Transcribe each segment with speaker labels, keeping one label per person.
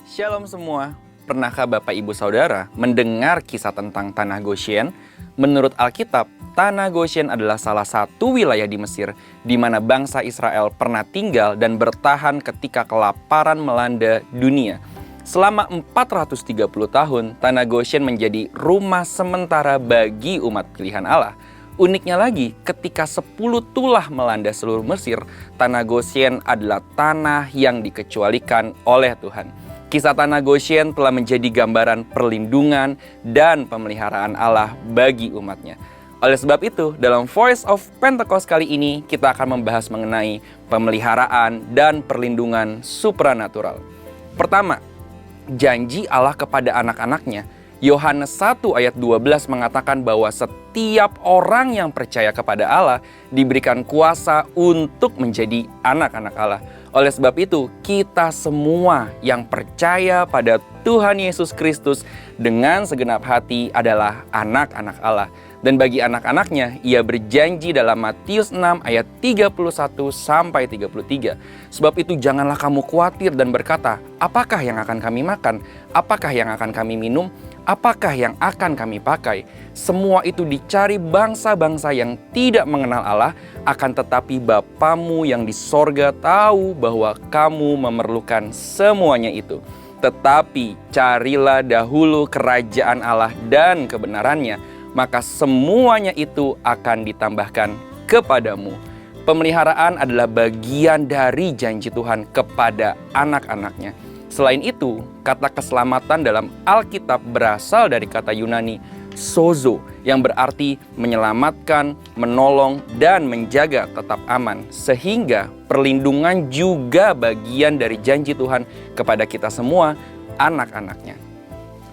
Speaker 1: Shalom semua. Pernahkah Bapak Ibu Saudara mendengar kisah tentang Tanah Goshen? Menurut Alkitab, Tanah Goshen adalah salah satu wilayah di Mesir di mana bangsa Israel pernah tinggal dan bertahan ketika kelaparan melanda dunia. Selama 430 tahun, Tanah Goshen menjadi rumah sementara bagi umat pilihan Allah. Uniknya lagi, ketika 10 tulah melanda seluruh Mesir, Tanah Goshen adalah tanah yang dikecualikan oleh Tuhan. Kisah Tanah Goshen telah menjadi gambaran perlindungan dan pemeliharaan Allah bagi umatnya. Oleh sebab itu, dalam Voice of Pentecost kali ini, kita akan membahas mengenai pemeliharaan dan perlindungan supranatural. Pertama, janji Allah kepada anak-anaknya. Yohanes 1 ayat 12 mengatakan bahwa setiap orang yang percaya kepada Allah diberikan kuasa untuk menjadi anak-anak Allah. Oleh sebab itu, kita semua yang percaya pada Tuhan Yesus Kristus dengan segenap hati adalah anak-anak Allah. Dan bagi anak-anaknya, ia berjanji dalam Matius 6 ayat 31-33. Sebab itu janganlah kamu khawatir dan berkata, apakah yang akan kami makan? Apakah yang akan kami minum? Apakah yang akan kami pakai? Semua itu dicari bangsa-bangsa yang tidak mengenal Allah, akan tetapi Bapamu yang di sorga tahu bahwa kamu memerlukan semuanya itu. Tetapi carilah dahulu kerajaan Allah dan kebenarannya, maka semuanya itu akan ditambahkan kepadamu. Pemeliharaan adalah bagian dari janji Tuhan kepada anak-anaknya. Selain itu, kata keselamatan dalam Alkitab berasal dari kata Yunani sozo, yang berarti menyelamatkan, menolong, dan menjaga tetap aman. Sehingga perlindungan juga bagian dari janji Tuhan kepada kita semua, anak-anaknya.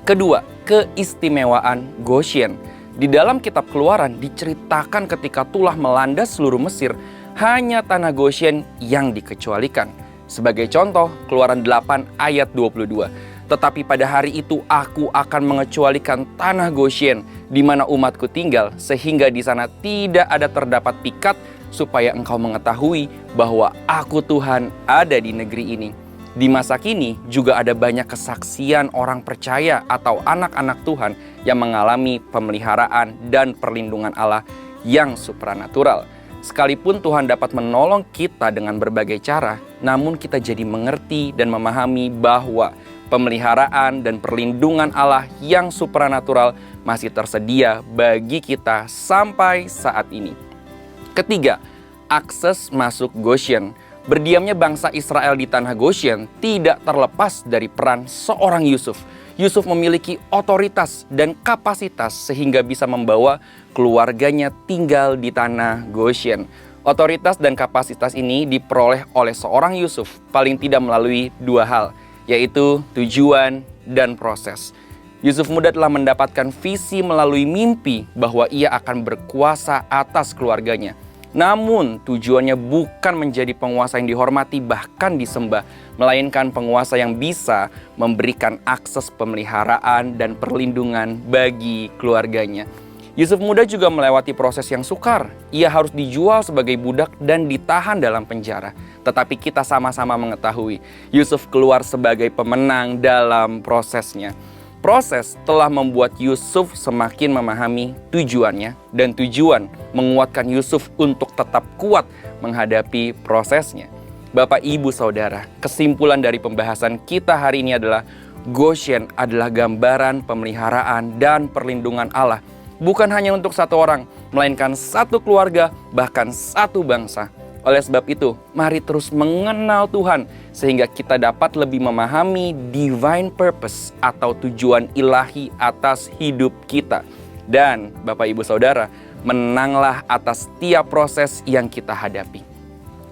Speaker 1: Kedua, keistimewaan Goshen. Di dalam kitab Keluaran diceritakan ketika tulah melanda seluruh Mesir, hanya Tanah Goshen yang dikecualikan. Sebagai contoh, Keluaran 8 ayat 22. Tetapi pada hari itu aku akan mengecualikan Tanah Goshen di mana umatku tinggal, sehingga di sana tidak ada terdapat pikat, supaya engkau mengetahui bahwa aku Tuhan ada di negeri ini. Di masa kini juga ada banyak kesaksian orang percaya atau anak-anak Tuhan yang mengalami pemeliharaan dan perlindungan Allah yang supranatural. Sekalipun Tuhan dapat menolong kita dengan berbagai cara, namun kita jadi mengerti dan memahami bahwa pemeliharaan dan perlindungan Allah yang supranatural masih tersedia bagi kita sampai saat ini. Ketiga, akses masuk Goshen. Berdiamnya bangsa Israel di tanah Goshen tidak terlepas dari peran seorang Yusuf. Yusuf memiliki otoritas dan kapasitas sehingga bisa membawa keluarganya tinggal di tanah Goshen. Otoritas dan kapasitas ini diperoleh oleh seorang Yusuf paling tidak melalui dua hal, yaitu tujuan dan proses. Yusuf muda telah mendapatkan visi melalui mimpi bahwa ia akan berkuasa atas keluarganya. Namun tujuannya bukan menjadi penguasa yang dihormati bahkan disembah, melainkan penguasa yang bisa memberikan akses pemeliharaan dan perlindungan bagi keluarganya. Yusuf muda juga melewati proses yang sukar. Ia harus dijual sebagai budak dan ditahan dalam penjara. Tetapi kita sama-sama mengetahui, Yusuf keluar sebagai pemenang dalam prosesnya. Proses telah membuat Yusuf semakin memahami tujuannya, dan tujuan menguatkan Yusuf untuk tetap kuat menghadapi prosesnya. Bapak, Ibu, Saudara, kesimpulan dari pembahasan kita hari ini adalah Goshen adalah gambaran pemeliharaan dan perlindungan Allah. Bukan hanya untuk satu orang, melainkan satu keluarga, bahkan satu bangsa. Oleh sebab itu, mari terus mengenal Tuhan sehingga kita dapat lebih memahami divine purpose atau tujuan ilahi atas hidup kita. Dan Bapak Ibu Saudara, menanglah atas setiap proses yang kita hadapi.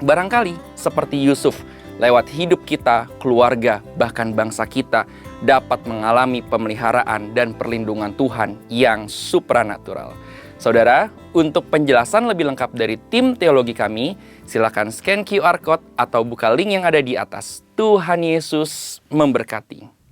Speaker 1: Barangkali seperti Yusuf, lewat hidup kita, keluarga, bahkan bangsa kita dapat mengalami pemeliharaan dan perlindungan Tuhan yang supranatural. Saudara, untuk penjelasan lebih lengkap dari tim teologi kami, silakan scan QR Code atau buka link yang ada di atas. Tuhan Yesus memberkati.